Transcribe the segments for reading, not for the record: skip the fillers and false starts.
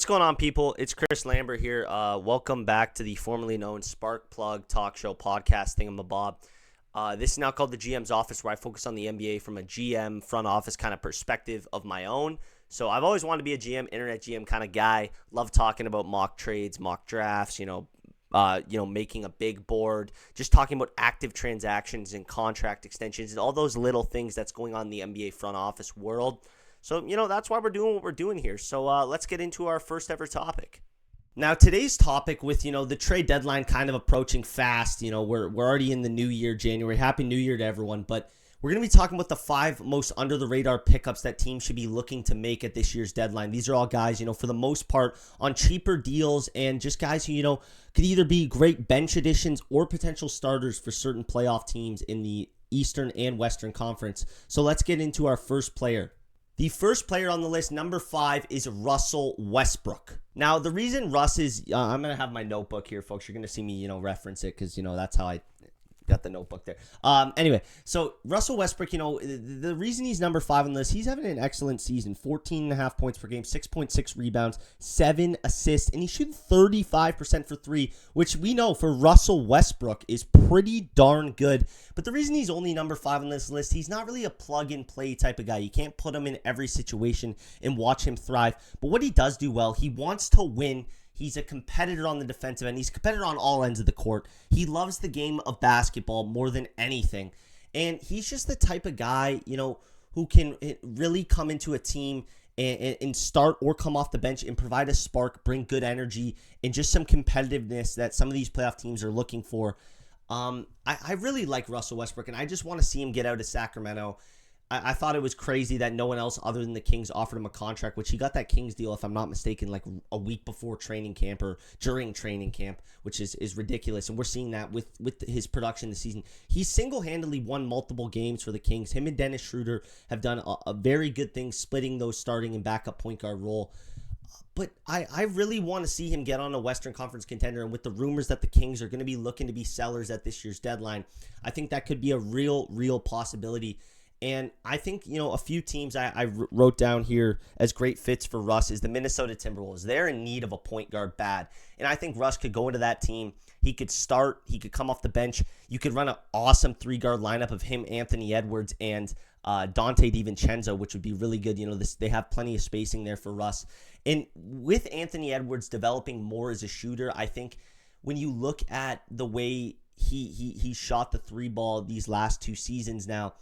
What's going on, people? It's Chris Lambert here. Welcome back to the formerly known Spark Plug Talk Show podcast thingamabob. This is now called the GM's Office, where I focus on the NBA from a GM front office kind of perspective of my own. So I've always wanted to be a GM, internet GM kind of guy. Love talking about mock trades, mock drafts, making a big board, just talking about active transactions and contract extensions and all those little things that's going on in the NBA front office world. So, that's why we're doing what we're doing here. So let's get into our first ever topic. Now, today's topic with, the trade deadline kind of approaching fast, we're already in the new year, January. Happy New Year to everyone. But we're going to be talking about the 5 most under the radar pickups that teams should be looking to make at this year's deadline. These are all guys, for the most part on cheaper deals and just guys who, could either be great bench additions or potential starters for certain playoff teams in the Eastern and Western Conference. So let's get into our first player. The first player on the list, number 5, is Russell Westbrook. Now, the reason Russ is, I'm going to have my notebook here, folks. You're going to see me, reference it because, that's how I got the notebook there. Anyway, so Russell Westbrook, the reason he's number 5 on the list, he's having an excellent season. 14.5 points per game, 6.6 rebounds, 7 assists, and he's shooting 35% for 3, which we know for Russell Westbrook is pretty darn good. But the reason he's only number 5 on this list, he's not really a plug-and-play type of guy. You can't put him in every situation and watch him thrive. But what he does do well, he wants to win. He's a competitor on the defensive end. He's a competitor on all ends of the court. He loves the game of basketball more than anything. And he's just the type of guy, who can really come into a team and start or come off the bench and provide a spark, bring good energy, and just some competitiveness that some of these playoff teams are looking for. I really like Russell Westbrook, and I just want to see him get out of Sacramento. I thought it was crazy that no one else other than the Kings offered him a contract, which he got that Kings deal, if I'm not mistaken, like a week before training camp or during training camp, which is ridiculous. And we're seeing that with his production this season. He single-handedly won multiple games for the Kings. Him and Dennis Schroeder have done a very good thing splitting those starting and backup point guard role. But I really want to see him get on a Western Conference contender. And with the rumors that the Kings are going to be looking to be sellers at this year's deadline, I think that could be a real possibility. And I think, a few teams I wrote down here as great fits for Russ is the Minnesota Timberwolves. They're in need of a point guard bad. And I think Russ could go into that team. He could start. He could come off the bench. You could run an awesome 3-guard lineup of him, Anthony Edwards, and Dante DiVincenzo, which would be really good. They have plenty of spacing there for Russ. And with Anthony Edwards developing more as a shooter, I think when you look at the way he shot the 3 ball these last 2 seasons now,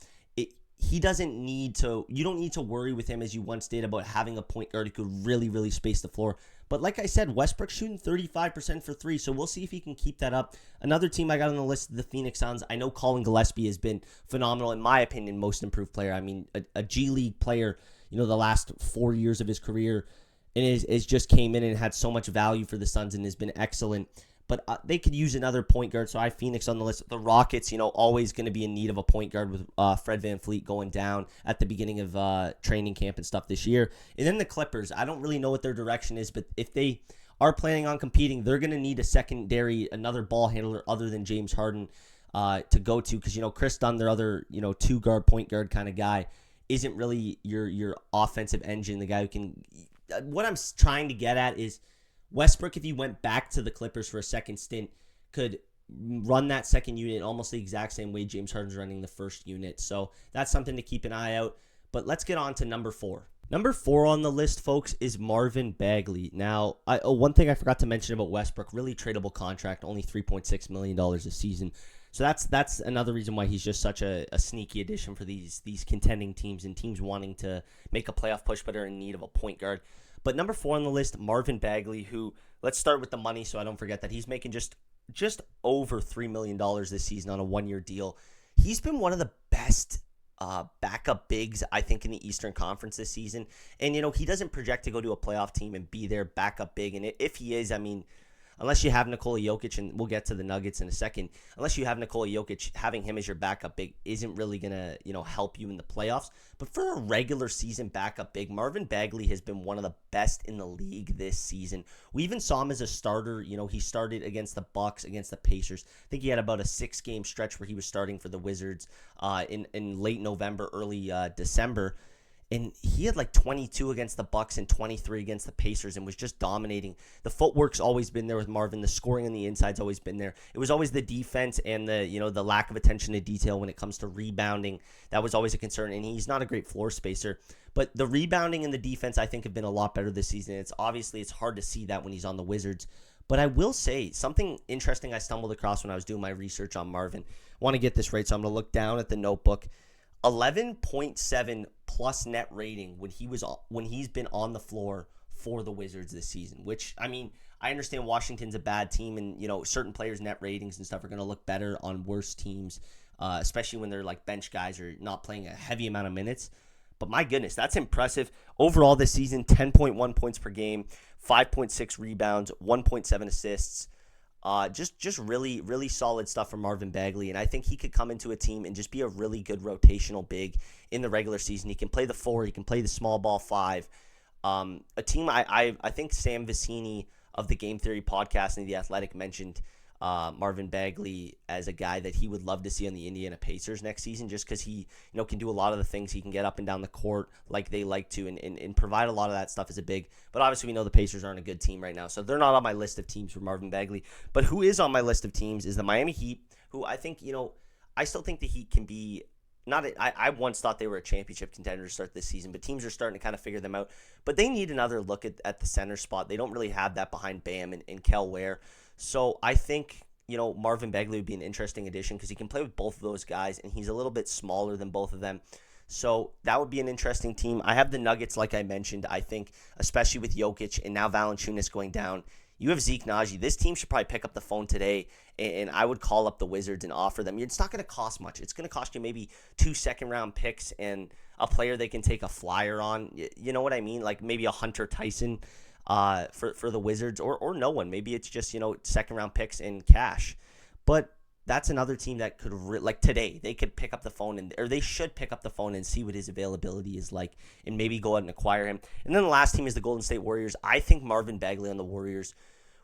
you don't need to worry with him as you once did about having a point guard who could really space the floor. But like I said, Westbrook's shooting 35% for 3, so we'll see if he can keep that up. Another team I got on the list, the Phoenix Suns. I know Colin Gillespie has been phenomenal, in my opinion, most improved player. I mean, a G League player, the last 4 years of his career, and is just came in and had so much value for the Suns and has been excellent. But they could use another point guard, so I have Phoenix on the list. The Rockets, always going to be in need of a point guard with Fred VanVleet going down at the beginning of training camp and stuff this year. And then the Clippers, I don't really know what their direction is, but if they are planning on competing, they're going to need another ball handler other than James Harden to go to, because, Chris Dunn, their other, 2-guard, point guard kind of guy, isn't really your offensive engine, the guy who can... What I'm trying to get at is Westbrook, if he went back to the Clippers for a second stint, could run that second unit almost the exact same way James Harden's running the first unit. So that's something to keep an eye out. But let's get on to number 4. Number 4 on the list, folks, is Marvin Bagley. Now, one thing I forgot to mention about Westbrook, really tradable contract, only $3.6 million a season. So that's another reason why he's just such a sneaky addition for these contending teams and teams wanting to make a playoff push but are in need of a point guard. But number 4 on the list, Marvin Bagley, who, let's start with the money so I don't forget that he's making just over $3 million this season on a 1-year deal. He's been one of the best backup bigs, I think, in the Eastern Conference this season. And, he doesn't project to go to a playoff team and be their backup big. And if he is, I mean, unless you have Nikola Jokic, and we'll get to the Nuggets in a second, unless you have Nikola Jokic, having him as your backup big isn't really going to, help you in the playoffs. But for a regular season backup big, Marvin Bagley has been one of the best in the league this season. We even saw him as a starter. He started against the Bucks, against the Pacers. I think he had about a 6-game stretch where he was starting for the Wizards in late November, early December. and he had like 22 against the Bucks and 23 against the Pacers and was just dominating. The footwork's always been there with Marvin. The scoring on the inside's always been there. It was always the defense and the lack of attention to detail when it comes to rebounding. That was always a concern, and he's not a great floor spacer. But the rebounding and the defense, I think, have been a lot better this season. It's hard to see that when he's on the Wizards. But I will say something interesting I stumbled across when I was doing my research on Marvin. I want to get this right, so I'm going to look down at the notebook. 11.7 plus net rating when he's been on the floor for the Wizards this season, which, I mean, I understand Washington's a bad team, and certain players' net ratings and stuff are going to look better on worse teams, especially when they're like bench guys or not playing a heavy amount of minutes. But my goodness, that's impressive. Overall this season, 10.1 points per game, 5.6 rebounds, 1.7 assists. Just really, really solid stuff from Marvin Bagley, and I think he could come into a team and just be a really good rotational big in the regular season. He can play the 4, he can play the small ball 5. A team I think Sam Vecini of the Game Theory podcast and The Athletic mentioned Marvin Bagley as a guy that he would love to see on the Indiana Pacers next season, just because he can do a lot of the things. He can get up and down the court like they like to and provide a lot of that stuff as a big. But obviously we know the Pacers aren't a good team right now, so they're not on my list of teams for Marvin Bagley. But who is on my list of teams is the Miami Heat, who I think, I still think the Heat can be I once thought they were a championship contender to start this season, but teams are starting to kind of figure them out. But they need another look at the center spot. They don't really have that behind Bam and Kel Ware. So I think, Marvin Bagley would be an interesting addition because he can play with both of those guys, and he's a little bit smaller than both of them. So that would be an interesting team. I have the Nuggets, like I mentioned. I think, especially with Jokic and now Valanciunas going down, you have Zeke Naji. This team should probably pick up the phone today, and I would call up the Wizards and offer them. It's not going to cost much. It's going to cost you maybe 2 second-round picks and a player they can take a flyer on. You know what I mean? Like maybe a Hunter Tyson for the Wizards, or no one. Maybe it's just, second-round picks and cash. But that's another team that could, like today, they could pick up the phone, or they should pick up the phone and see what his availability is like and maybe go out and acquire him. And then the last team is the Golden State Warriors. I think Marvin Bagley on the Warriors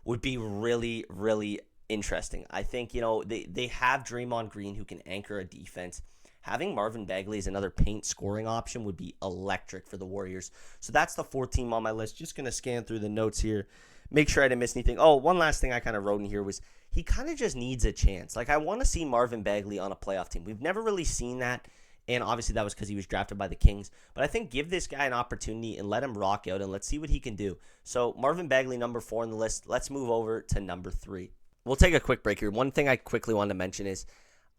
would be really, really interesting. I think, they have Draymond Green who can anchor a defense. Having Marvin Bagley as another paint scoring option would be electric for the Warriors. So that's the 4th team on my list. Just going to scan through the notes here, make sure I didn't miss anything. Oh, one last thing I kind of wrote in here was he kind of just needs a chance. Like, I want to see Marvin Bagley on a playoff team. We've never really seen that, and obviously that was because he was drafted by the Kings. But I think give this guy an opportunity and let him rock out, and let's see what he can do. So Marvin Bagley, number 4 on the list. Let's move over to number 3. We'll take a quick break here. One thing I quickly want to mention is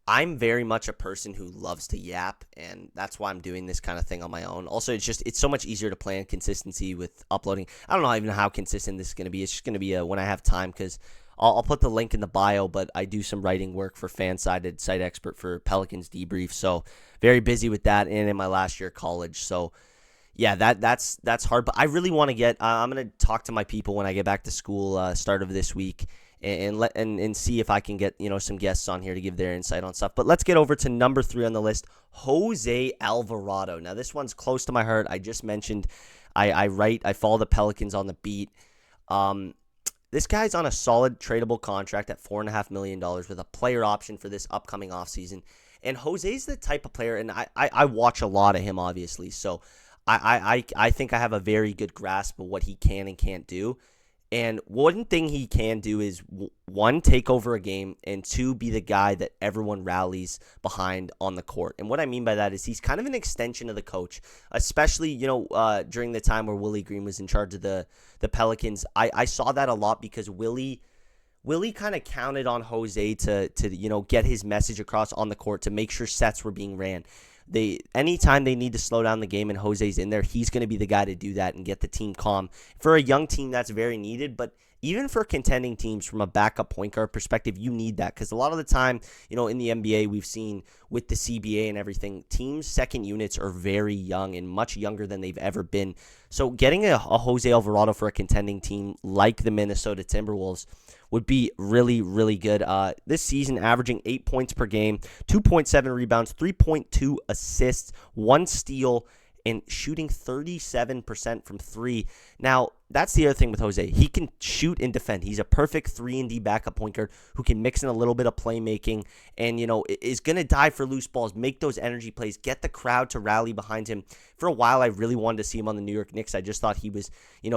I'm very much a person who loves to yap, and that's why I'm doing this kind of thing on my own. Also, it's so much easier to plan consistency with uploading. I don't know even how consistent this is going to be. It's just going to be when I have time, because I'll put the link in the bio, but I do some writing work for Fansided, site expert for Pelicans Debrief, so very busy with that, and in my last year of college. So yeah, that's hard, but I really want to get I'm going to talk to my people when I get back to school start of this week, and see if I can get some guests on here to give their insight on stuff. But let's get over to number 3 on the list, Jose Alvarado. Now this one's close to my heart. I just mentioned I follow the Pelicans on the beat. This guy's on a solid tradable contract at $4.5 million with a player option for this upcoming offseason. And Jose's the type of player, and I watch a lot of him, obviously, so I think I have a very good grasp of what he can and can't do. And one thing he can do is, 1, take over a game, and 2, be the guy that everyone rallies behind on the court. And what I mean by that is he's kind of an extension of the coach, especially, during the time where Willie Green was in charge of the Pelicans. I saw that a lot because Willie kind of counted on Jose to get his message across on the court, to make sure sets were being ran. Anytime they need to slow down the game and Jose's in there, he's going to be the guy to do that and get the team calm. For a young team, that's very needed, but even for contending teams from a backup point guard perspective, you need that, because a lot of the time, in the NBA, we've seen with the CBA and everything, teams' second units are very young and much younger than they've ever been. So getting a Jose Alvarado for a contending team like the Minnesota Timberwolves would be really, really good. This season, averaging 8 points per game, 2.7 rebounds, 3.2 assists, 1 steal, and shooting 37% from three. Now, that's the other thing with Jose. He can shoot and defend. He's a perfect 3-and-D backup point guard who can mix in a little bit of playmaking and, is going to dive for loose balls, make those energy plays, get the crowd to rally behind him. For a while, I really wanted to see him on the New York Knicks. I just thought he was,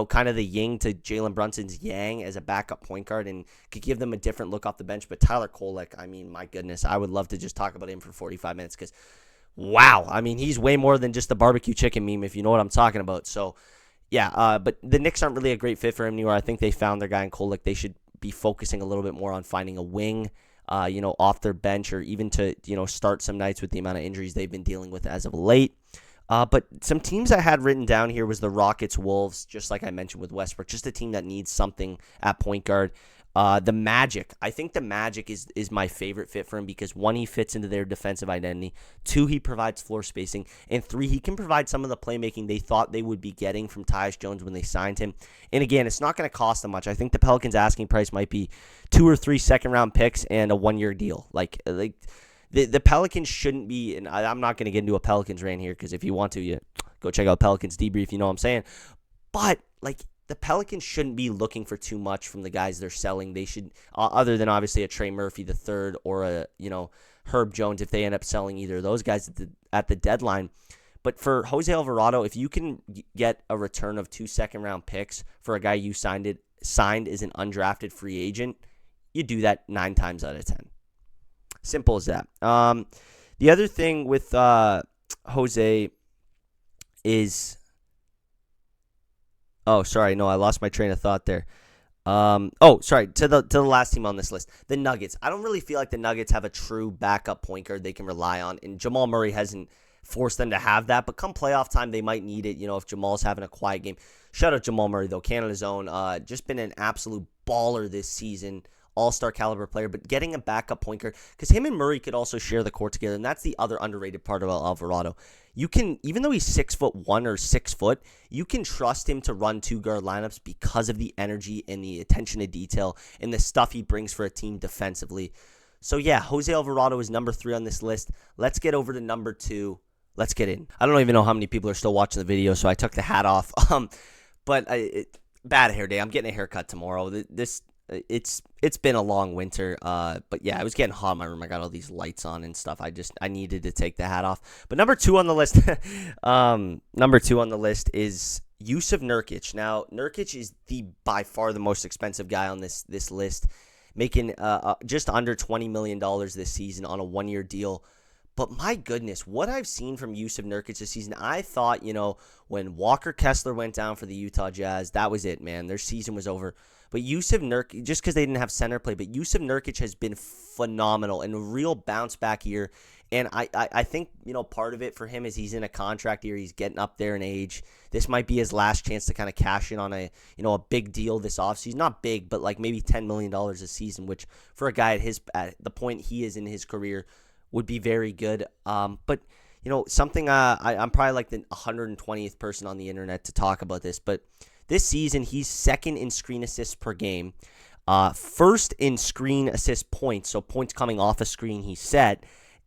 kind of the yin to Jalen Brunson's yang as a backup point guard and could give them a different look off the bench. But Tyler Kolek, I mean, my goodness, I would love to just talk about him for 45 minutes because, wow, I mean, he's way more than just the barbecue chicken meme, if you know what I'm talking about. So, yeah, but the Knicks aren't really a great fit for him anymore. I think they found their guy in Kolek. They should be focusing a little bit more on finding a wing, off their bench or even to, start some nights with the amount of injuries they've been dealing with as of late. But some teams I had written down here was the Rockets, Wolves, just like I mentioned with Westbrook, just a team that needs something at point guard. The Magic. I think the Magic is my favorite fit for him because, one, he fits into their defensive identity. 2, he provides floor spacing. And 3, he can provide some of the playmaking they thought they would be getting from Tyus Jones when they signed him. And again, it's not going to cost them much. I think the Pelicans' asking price might be 2 or 3 second-round picks and a 1-year deal. Like the Pelicans shouldn't be, and I'm not going to get into a Pelicans rant here because if you want to, you go check out Pelicans Debrief, you know what I'm saying. But, the Pelicans shouldn't be looking for too much from the guys they're selling. They should, other than obviously a Trey Murphy the third or a Herb Jones if they end up selling either of those guys at the deadline. But for Jose Alvarado, if you can get a return of 2 second-round picks for a guy you signed as an undrafted free agent, you do that 9 times out of 10. Simple as that. The other thing with Jose is. Oh, sorry. No, I lost my train of thought there. Sorry. To the last team on this list, the Nuggets. I don't really feel like the Nuggets have a true backup point guard they can rely on, and Jamal Murray hasn't forced them to have that. But come playoff time, they might need it. If Jamal's having a quiet game. Shout out Jamal Murray though, Canada's own. Just been an absolute baller this season. All-star caliber player, but getting a backup point guard, because him and Murray could also share the court together, and that's the other underrated part about Alvarado. You can, even though he's 6'1" or 6 foot, you can trust him to run 2-guard lineups because of the energy and the attention to detail and the stuff he brings for a team defensively. So yeah, Jose Alvarado is number 3 on this list. Let's get over to number 2. Let's get in. I don't even know how many people are still watching the video, so I took the hat off. Bad hair day. I'm getting a haircut tomorrow. It's been a long winter, but yeah, I was getting hot in my room. I got all these lights on and stuff. I needed to take the hat off. But number 2 on the list, is Jusuf Nurkic. Now, Nurkic is by far the most expensive guy on this list, making just under $20 million this season on a 1-year deal. But my goodness, what I've seen from Jusuf Nurkic this season, I thought, when Walker Kessler went down for the Utah Jazz, that was it, man. Their season was over. But Jusuf Nurkic, just because they didn't have center play, but Jusuf Nurkic has been phenomenal and a real bounce back year. And I think, part of it for him is he's in a contract year. He's getting up there in age. This might be his last chance to kind of cash in on a big deal this offseason. Not big, but like maybe $10 million a season, which for a guy at the point he is in his career would be very good. But something I'm probably like the 120th person on the internet to talk about this, but this season he's second in screen assists per game, first in screen assist points, so points coming off a screen he set,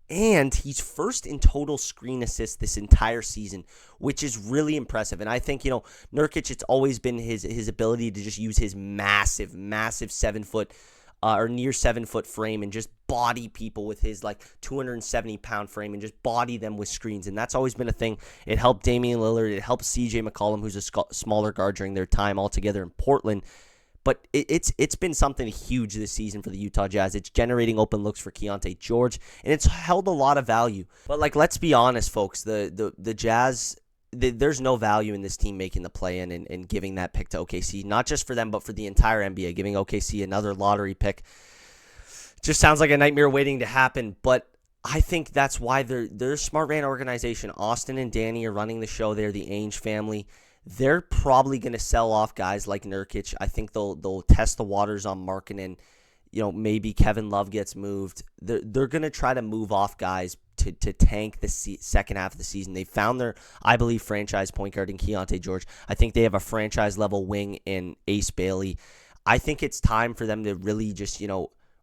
and he's first in total screen assists this entire season, which is really impressive. And I think, Nurkic, it's always been his ability to just use his massive 7-foot or near 7-foot frame and just body people with his 270-pound frame and just body them with screens. And that's always been a thing. It helped Damian Lillard. It helped CJ McCollum, who's a smaller guard during their time all together in Portland. But it's been something huge this season for the Utah Jazz. It's generating open looks for Keontae George, and it's held a lot of value. But let's be honest, folks, the Jazz, there's no value in this team making the play-in and giving that pick to OKC, not just for them, but for the entire NBA, giving OKC another lottery pick. Just sounds like a nightmare waiting to happen, but I think that's why they're a smart ran organization. Austin and Danny are running the show there, the Ainge family. They're probably going to sell off guys like Nurkic. I think they'll test the waters on Markkanen. Maybe Kevin Love gets moved. They're going to try to move off guys to tank the second half of the season. They found their, I believe, franchise point guard in Keontae George. I think they have a franchise-level wing in Ace Bailey. I think it's time for them to really just,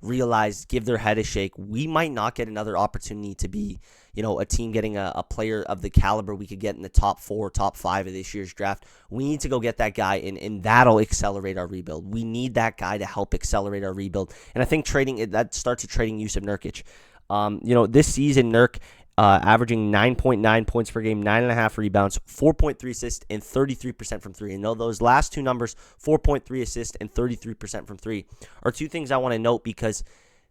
realize, give their head a shake, we might not get another opportunity to be, a team getting a player of the caliber we could get in the top 4, top 5 of this year's draft. We need to go get that guy, and that'll accelerate our rebuild. We need that guy to help accelerate our rebuild. And I think that starts with trading Jusuf Nurkic. This season, Nurk averaging 9.9 points per game, 9.5 rebounds, 4.3 assists, and 33% from 3. And those last two numbers, 4.3 assists and 33% from 3, are two things I want to note because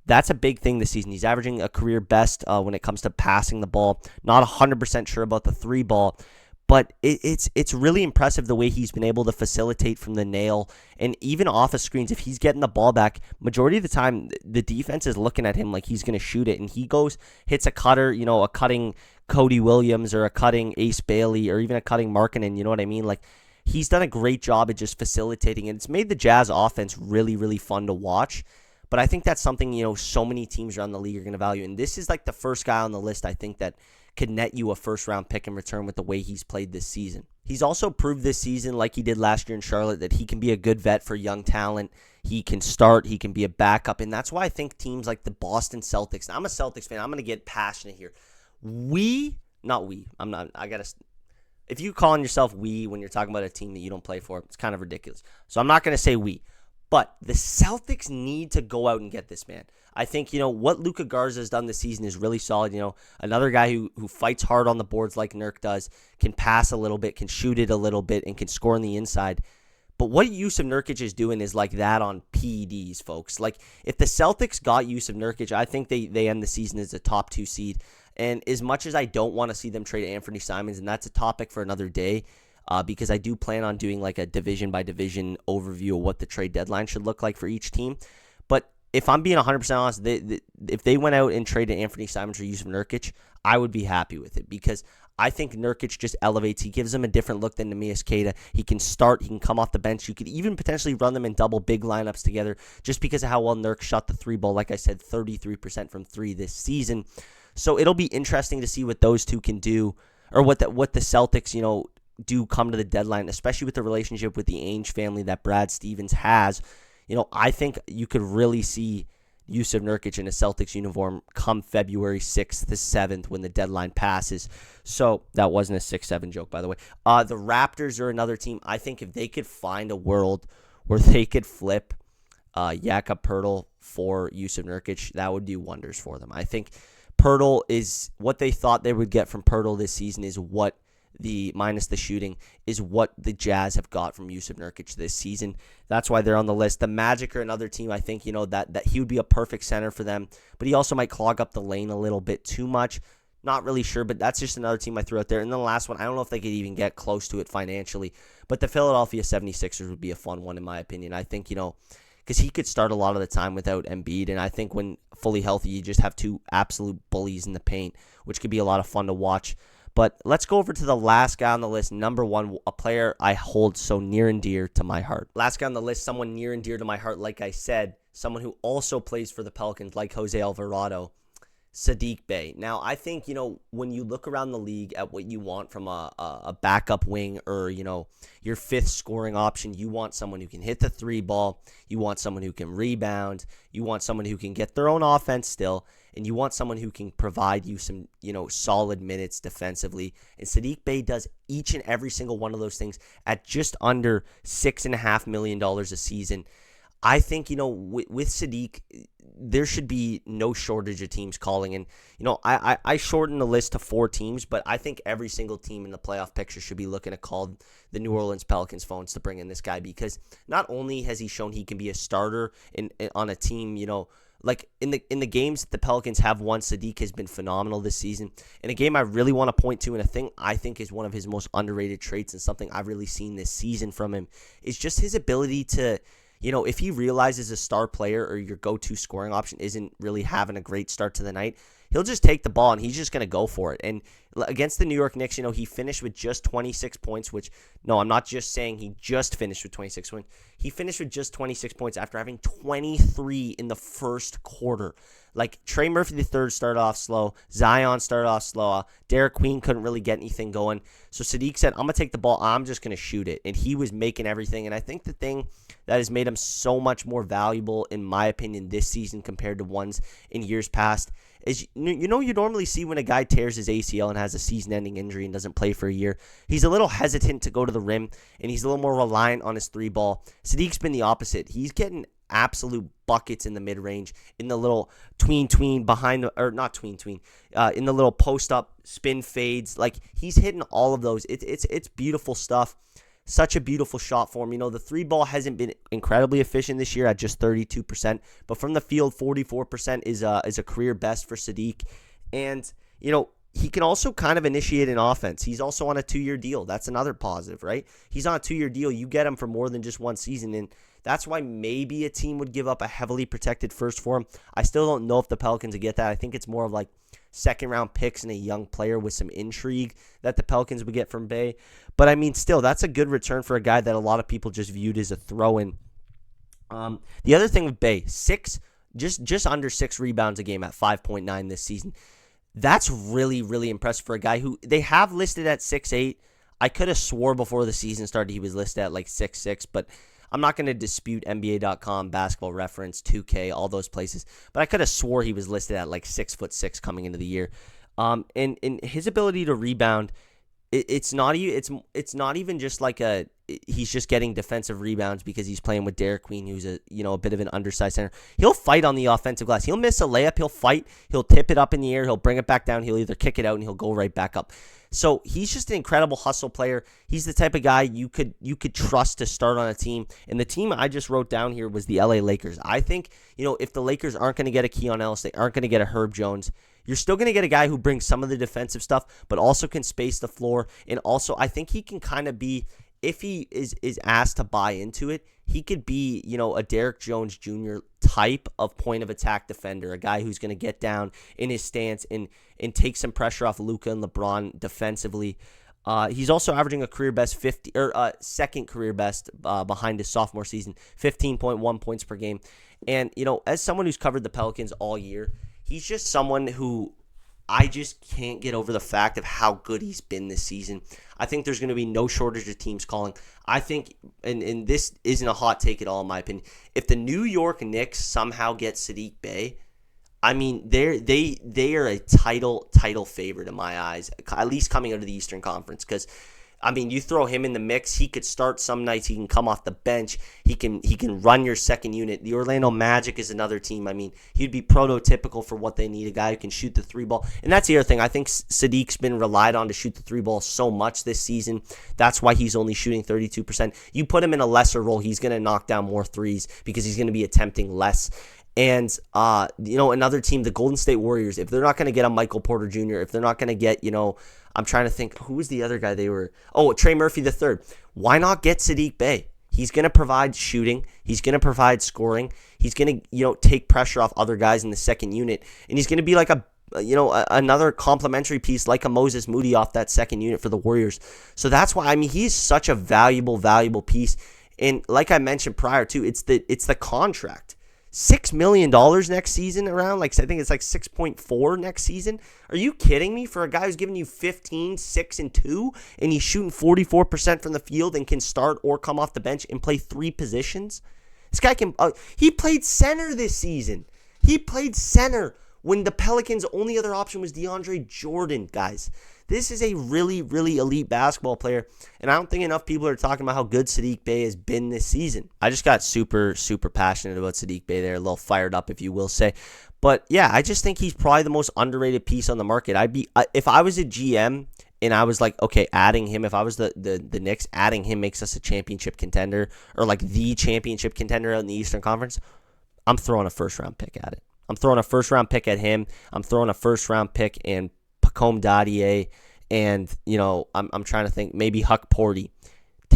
that's a big thing this season. He's averaging a career best when it comes to passing the ball. Not 100% sure about the 3 ball, but it's really impressive the way he's been able to facilitate from the nail and even off of screens. If he's getting the ball back, majority of the time, the defense is looking at him like he's going to shoot it. And he goes, hits a cutter, a cutting Cody Williams or a cutting Ace Bailey or even a cutting Markkanen. You know what I mean? Like, he's done a great job at just facilitating. And it's made the Jazz offense really, really fun to watch. But I think that's something, so many teams around the league are going to value. And this is like the first guy on the list, I think, that could net you a first-round pick in return with the way he's played this season. He's also proved this season, like he did last year in Charlotte, that he can be a good vet for young talent. He can start. He can be a backup. And that's why I think teams like the Boston Celtics, I'm a Celtics fan. I'm going to get passionate here. If you calling yourself we when you're talking about a team that you don't play for, it's kind of ridiculous. So I'm not going to say we. But the Celtics need to go out and get this man. I think, what Luka Garza has done this season is really solid. Another guy who fights hard on the boards like Nurk does, can pass a little bit, can shoot it a little bit, and can score on the inside. But what Jusuf Nurkic is doing is like that on PEDs, folks. Like, if the Celtics got Jusuf Nurkic, I think they end the season as a top 2 seed. And as much as I don't want to see them trade Anthony Simons, and that's a topic for another day, because I do plan on doing like a division-by-division overview of what the trade deadline should look like for each team. But if I'm being 100% honest, if they went out and traded Anthony Simons or Jusuf Nurkic, I would be happy with it because I think Nurkic just elevates. He gives them a different look than Neemias Queta. He can start. He can come off the bench. You could even potentially run them in double big lineups together just because of how well Nurk shot the 3 ball. Like I said, 33% from 3 this season. So it'll be interesting to see what those two can do or what the Celtics, do come to the deadline, especially with the relationship with the Ainge family that Brad Stevens has. I think you could really see Jusuf Nurkic in a Celtics uniform come February 6th to 7th when the deadline passes. So that wasn't a 6-7 joke, by the way. The Raptors are another team. I think if they could find a world where they could flip Jakob Poeltl for Jusuf Nurkic, that would do wonders for them. I think Poeltl is what they thought they would get from Poeltl this season is what minus the shooting is what the Jazz have got from Jusuf Nurkic this season. That's why they're on the list. The Magic are another team. I think, that he would be a perfect center for them, but he also might clog up the lane a little bit too much. Not really sure, but that's just another team I threw out there. And then the last one, I don't know if they could even get close to it financially, but the Philadelphia 76ers would be a fun one in my opinion. I think, because he could start a lot of the time without Embiid, and I think when fully healthy, you just have two absolute bullies in the paint, which could be a lot of fun to watch. But let's go over to the last guy on the list, number 1, a player I hold so near and dear to my heart. Last guy on the list, someone near and dear to my heart, like I said, someone who also plays for the Pelicans, like Jose Alvarado, Saddiq Bey. Now, I think, when you look around the league at what you want from a backup wing or, your 5th scoring option, you want someone who can hit the 3 ball. You want someone who can rebound. You want someone who can get their own offense still. And you want someone who can provide you some, solid minutes defensively. And Saddiq Bey does each and every single one of those things at just under $6.5 million a season. I think, with Saddiq, there should be no shortage of teams calling. And, I shortened the list to 4 teams, but I think every single team in the playoff picture should be looking to call the New Orleans Pelicans phones to bring in this guy because not only has he shown he can be a starter on a team, like in the games that the Pelicans have won, Saddiq has been phenomenal this season. And a game I really want to point to, and a thing I think is one of his most underrated traits and something I've really seen this season from him, is just his ability to, if he realizes a star player or your go-to scoring option isn't really having a great start to the night, he'll just take the ball and he's just going to go for it. And against the New York Knicks, he finished with just 26 points, which, no, I'm not just saying he just finished with 26 points. He finished with just 26 points after having 23 in the first quarter. Like, Trey Murphy III started off slow. Zion started off slow. Derek Queen couldn't really get anything going. So Sadiq said, I'm going to take the ball. I'm just going to shoot it. And he was making everything. And I think the thing that has made him so much more valuable, in my opinion, this season compared to ones in years past is, you normally see when a guy tears his ACL and has a season-ending injury and doesn't play for a year, he's a little hesitant to go to the rim, and he's a little more reliant on his three ball. Sadiq's been the opposite. He's getting absolute buckets in the mid-range, in the little tween behind the, or not tween, in the little post-up spin fades. Like, he's hitting all of those. It's beautiful stuff. Such a beautiful shot for him. The three ball hasn't been incredibly efficient this year at just 32%, but from the field, 44% is a career best for Sadiq. And, he can also kind of initiate an offense. He's also on a 2-year deal. That's another positive, right? He's on a 2-year deal. You get him for more than just one season, and that's why maybe a team would give up a heavily protected first for him. I still don't know if the Pelicans would get that. I think it's more of like second-round picks and a young player with some intrigue that the Pelicans would get from Bey. But, I mean, still, that's a good return for a guy that a lot of people just viewed as a throw-in. The other thing with Bey, just under 6 rebounds a game at 5.9 this season. That's really, really impressive for a guy who they have listed at 6'8". I could have swore before the season started he was listed at like 6'6", but I'm not going to dispute NBA.com, Basketball Reference, 2K, all those places. But I could have swore he was listed at like 6'6" coming into the year. And his ability to rebound, it's not even just like he's just getting defensive rebounds because he's playing with Derek Queen, who's a bit of an undersized center. He'll fight on the offensive glass. He'll miss a layup. He'll fight. He'll tip it up in the air. He'll bring it back down. He'll either kick it out and he'll go right back up. So he's just an incredible hustle player. He's the type of guy you could trust to start on a team. And the team I just wrote down here was the LA Lakers. I think, if the Lakers aren't going to get a Keon Ellis, they aren't going to get a Herb Jones, you're still going to get a guy who brings some of the defensive stuff, but also can space the floor. And also, I think he can kind of be, if he is asked to buy into it, he could be, a Derek Jones Jr. type of point of attack defender, a guy who's going to get down in his stance and take some pressure off Luka and LeBron defensively. He's also averaging a career best second career best behind his sophomore season, 15.1 points per game. And, as someone who's covered the Pelicans all year, he's just someone who I just can't get over the fact of how good he's been this season. I think there's going to be no shortage of teams calling. I think, and this isn't a hot take at all in my opinion, if the New York Knicks somehow get Sadiq Bey, I mean, they are a title favorite in my eyes, at least coming out of the Eastern Conference, because I mean, you throw him in the mix, he could start some nights, he can come off the bench, he can run your second unit. The Orlando Magic is another team. I mean, he'd be prototypical for what they need, a guy who can shoot the three ball. And that's the other thing. I think Sadiq's been relied on to shoot the three ball so much this season. That's why he's only shooting 32%. You put him in a lesser role, he's going to knock down more threes because he's going to be attempting less. And, another team, the Golden State Warriors, if they're not going to get a Michael Porter Jr., if they're not going to get, I'm trying to think, who was the other guy Trey Murphy III. Why not get Sadiq Bey? He's going to provide shooting. He's going to provide scoring. He's going to, take pressure off other guys in the second unit. And he's going to be like another complementary piece like a Moses Moody off that second unit for the Warriors. So that's why, he's such a valuable piece. And like I mentioned prior to, it's the contract. $6 million next season around, I think it's like 6.4 next season. Are you kidding me? For a guy who's giving you 15, 6, and 2, and he's shooting 44% from the field and can start or come off the bench and play 3 positions? This guy can, he played center this season. He played center when the Pelicans' only other option was DeAndre Jordan, guys. This is a really, really elite basketball player, and I don't think enough people are talking about how good Sadiq Bey has been this season. I just got super, super passionate about Sadiq Bey there, a little fired up, if you will say. But, yeah, I just think he's probably the most underrated piece on the market. If I was a GM and I was like, okay, adding him, if I was the Knicks, adding him makes us a championship contender or like the championship contender in the Eastern Conference, I'm throwing a first-round pick at it. I'm throwing a first-round pick at him. I'm throwing a first-round pick and Pacome Dadier, and, I'm trying to think, maybe Huck Porty.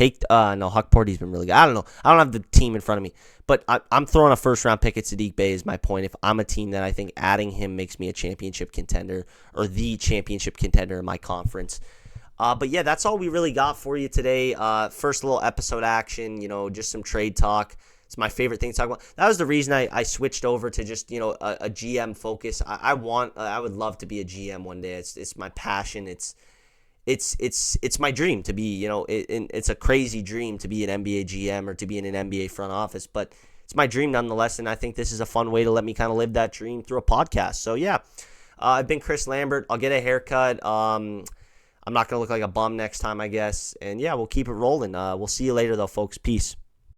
Take no, Huck Porty's been really good. I don't know. I don't have the team in front of me, but I'm throwing a first round pick at Sadiq Bey is my point. If I'm a team that I think adding him makes me a championship contender or the championship contender in my conference. But yeah, that's all we really got for you today. First little episode action, just some trade talk. It's my favorite thing to talk about. That was the reason I switched over to just, a GM focus. I would love to be a GM one day. It's my passion. It's my dream to be, it's a crazy dream to be an NBA GM or to be in an NBA front office, but it's my dream nonetheless. And I think this is a fun way to let me kind of live that dream through a podcast. So yeah, I've been Chris Lambert. I'll get a haircut. I'm not going to look like a bum next time, I guess. And yeah, we'll keep it rolling. We'll see you later though, folks. Peace.